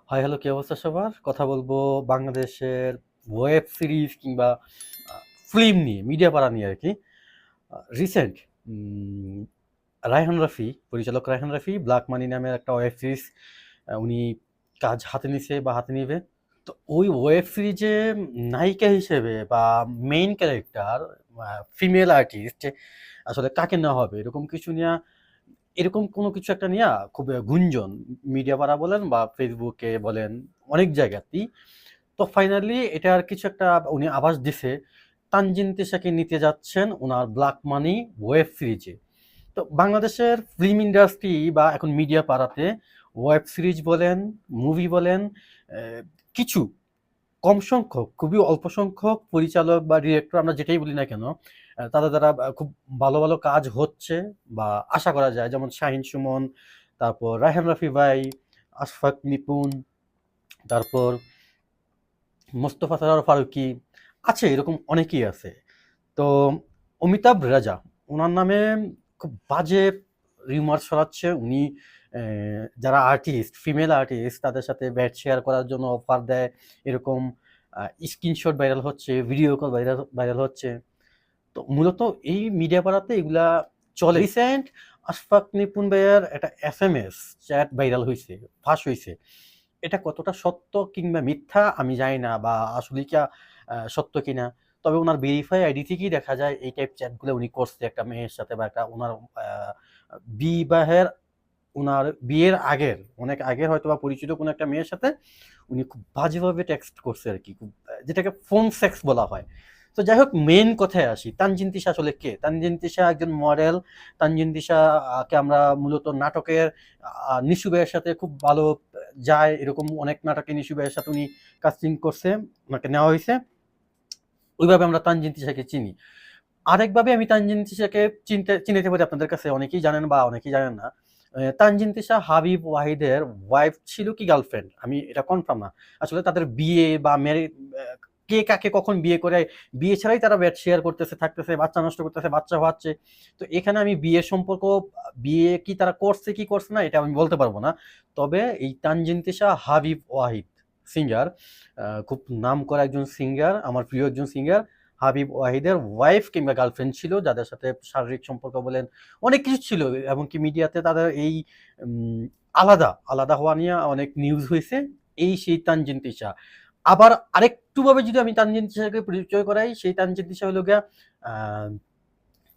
Hi hello, কি অবস্থা সবার? কথা বলবো বাংলাদেশের ওয়েব সিরিজ কিংবা ফিল্ম নিয়ে, মিডিয়া পাড়া নিয়ে আর কি। রিসেন্ট রায়হান রাফি, পরিচালক রায়হান রাফি ব্ল্যাক মানি নামের একটা ওয়েব সিরিজ উনি কাজ হাতে নিছে বা হাতে নিবে। তো ওই ওয়েব সিরিজে নায়িকা হিসেবে বা মেইন ক্যারেক্টার ফিমেল আর্টিস্ট আসলে কাকে নেওয়া হবে, এরকম কিছু নিয়ে, এরকম কোনো কিছু একটা নিয়ে খুব গুঞ্জন মিডিয়া পাড়া বলেন বা ফেসবুকে বলেন, অনেক জায়গাতেই। তো ফাইনালি এটার কিছু একটা উনি আভাস দিছে, তানজিন তিশাকে নিতে যাচ্ছেন ওনার ব্ল্যাক মানি ওয়েব সিরিজে। তো বাংলাদেশের ফিল্ম ইন্ডাস্ট্রি বা এখন মিডিয়া পাড়াতে ওয়েব সিরিজ বলেন, মুভি বলেন, কিছু কম সংখ্যক, খুবই অল্প সংখ্যক পরিচালক বা ডিরেক্টর, আমরা যেটাই বলি না কেন, তাদের দ্বারা খুব ভালো ভালো কাজ হচ্ছে বা আশা করা যায়। যেমন শাহিন সুমন, তারপর রায়হান রাফি ভাই, আশফাক নিপুণ, তারপর মোস্তফা সরোয়ার ফারুকী, আছে এরকম অনেকেই আছে। তো অমিতাভ রেজা, ওনার নামে খুব বাজে রিউমার ছড়াচ্ছে। উনি যারা আর্টিস্ট, ফিমেল আর্টিস্ট, তাদের সাথে ব্যাট শেয়ার করার জন্য অফার দেয়, এরকম স্ক্রিনশট ভাইরাল হচ্ছে, ভিডিও কল ভাইরাল হচ্ছে। তো মূলত এই মিডিয়া পাড়াতে এগুলা চলে। রিসেন্ট আশফাক নিপুণ ভাইয়ের একটা SMS চ্যাট ভাইরাল হয়েছে, ফাঁস হয়েছে। এটা কতটা সত্য কিংবা মিথ্যা আমি জানি না, বা আসলে কি সত্য কিনা। তবে ওনার ভেরিফাই আইডি থেকেই দেখা যায় এই টাইপ চ্যাটগুলো উনি করছে একটা মেয়ের সাথে, বা একটা ওনার বিবাহের, ওনার বিয়ের আগের, অনেক আগের হয়তো বা পরিচিত কোনো একটা মেয়ের সাথে উনি খুব বাজেভাবে টেক্সট করছে আর কি, খুব যেটাকে ফোন সেক্স বলা হয়। তো যাই হোক, মেন কথায় আসি, তানজিন তিশা আসলে কে? তানজিন তিশা একজন মডেল। তানজিন তিশা কে আমরা মূলত নাটকের নিশু ভাইয়ের সাথে খুব ভালো যায়, এরকম অনেক নাটকে নিশু ভাইয়ের সাথে উনি কাস্টিং করছে, ওনাকে নেওয়া হয়েছে। ওইভাবে আমরা তানজিন তিশাকে চিনি। আরেকভাবে আমি তানজিন তিশাকে চিনতে পারি, আপনাদের কাছে অনেকেই জানেন বা অনেকেই জানেন না। তানজিন তিশা হাবিব ওয়াহিদের ওয়াইফ ছিল কি গার্লফ্রেন্ড আমি এটা কনফার্ম না। আসলে তাদের বিয়ে বা কে কাকে কখন বিয়ে করে, বিয়ে ছাড়াই তারা ব্যাট শেয়ার করতেছে, থাকতেছে, বাচ্চা নষ্ট করতেছে, বাচ্চা হচ্ছে। তো এখানে আমি বিয়ের সম্পর্ক, বিয়ে কি তারা করছে কি করছে না এটা আমি বলতে পারবো না। তবে এই তানজিন তিশা হাবিব ওয়াহিদ সিঙ্গার, খুব নাম করা একজন সিঙ্গার, আমার প্রিয় একজন সিঙ্গার। হাবিব ওয়াহিদের ওয়াইফ কিংবা গার্লফ্রেন্ড ছিল, যাদের সাথে শারীরিক সম্পর্ক বলেন অনেক কিছু ছিল। এমনকি মিডিয়াতে তাদের এই আলাদা আলাদা হওয়া নিয়ে অনেক নিউজ হয়েছে। এই সেই তানজিন তিশা। আবার আরেকটু ভাবে যদি আমি তানজিন তিশাকে পরিচয় করাই, সেই তানজিন তিশা হলো গিয়া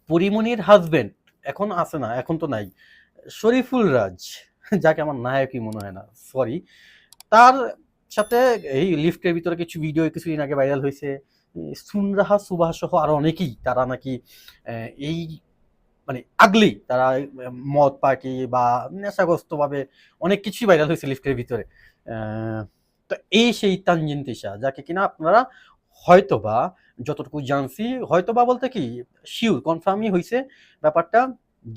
পরিমণির হাজবেন্ড, এখন আছে না, এখন তো নাই, শরীফুল রাজ, যাকে আমার নায়কই মনে হয় না, সরি। তার সাথে এই লিফটের ভিতরে কিছু ভিডিও কিছুদিন আগে ভাইরাল হয়েছে। সুনরাহা সুবাহ সহ আরো অনেকেই, তারা নাকি এই মানে আগলি, তারা মদ পার্টি বা নেশাগ্রস্ত ভাবে অনেক কিছুই ভাইরাল হয়েছে লিফটের ভিতরে। তো এই সেই তানজিন তিশা, যাকে কিনা আপনারা হয়তোবা, যতটুকু জানছি, হয়তোবা বলতে কি শিওর কনফার্মই হয়েছে ব্যাপারটা,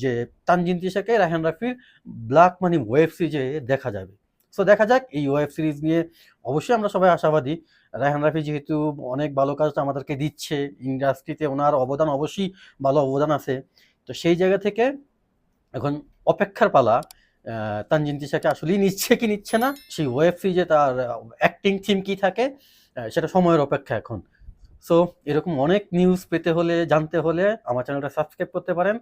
যে তানজিন তিশাকে রায়হান রাফির ব্ল্যাক মানি ওয়েব সিরিজে দেখা যাবে। সো দেখা যাক এই ওয়েব সিরিজ নিয়ে। অবশ্যই আমরা সবাই আশাবাদী। রায়হান রাফি যেহেতু অনেক ভালো কাজ আমাদেরকে দিচ্ছে, ইন্ডাস্ট্রিতে ওনার অবদান অবশ্যই ভালো অবদান আছে। তো সেই জায়গা থেকে এখন অপেক্ষার পালা, তানজিন তিশাকে আসলেই নিচ্ছে কি নিচ্ছে না, সেই ওয়েব সিরিজে তার অ্যাক্টিং থিম কি থাকে, সেটা সময়ের অপেক্ষা এখন। সো এরকম অনেক নিউজ পেতে হলে, জানতে হলে আমার চ্যানেলটা সাবস্ক্রাইব করতে পারেন।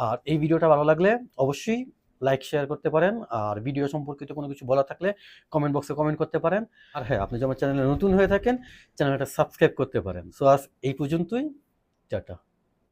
আর এই ভিডিওটা ভালো লাগলে অবশ্যই লাইক শেয়ার করতে পারেন। আর ভিডিও সম্পর্কিত কোনো কিছু বলা থাকলে কমেন্ট বক্সে কমেন্ট করতে পারেন। আর হ্যাঁ, আপনি যদি আমার চ্যানেলে নতুন হয়ে থাকেন, চ্যানেলটা সাবস্ক্রাইব করতে পারেন। সো আজ এই পর্যন্তই। টাটা।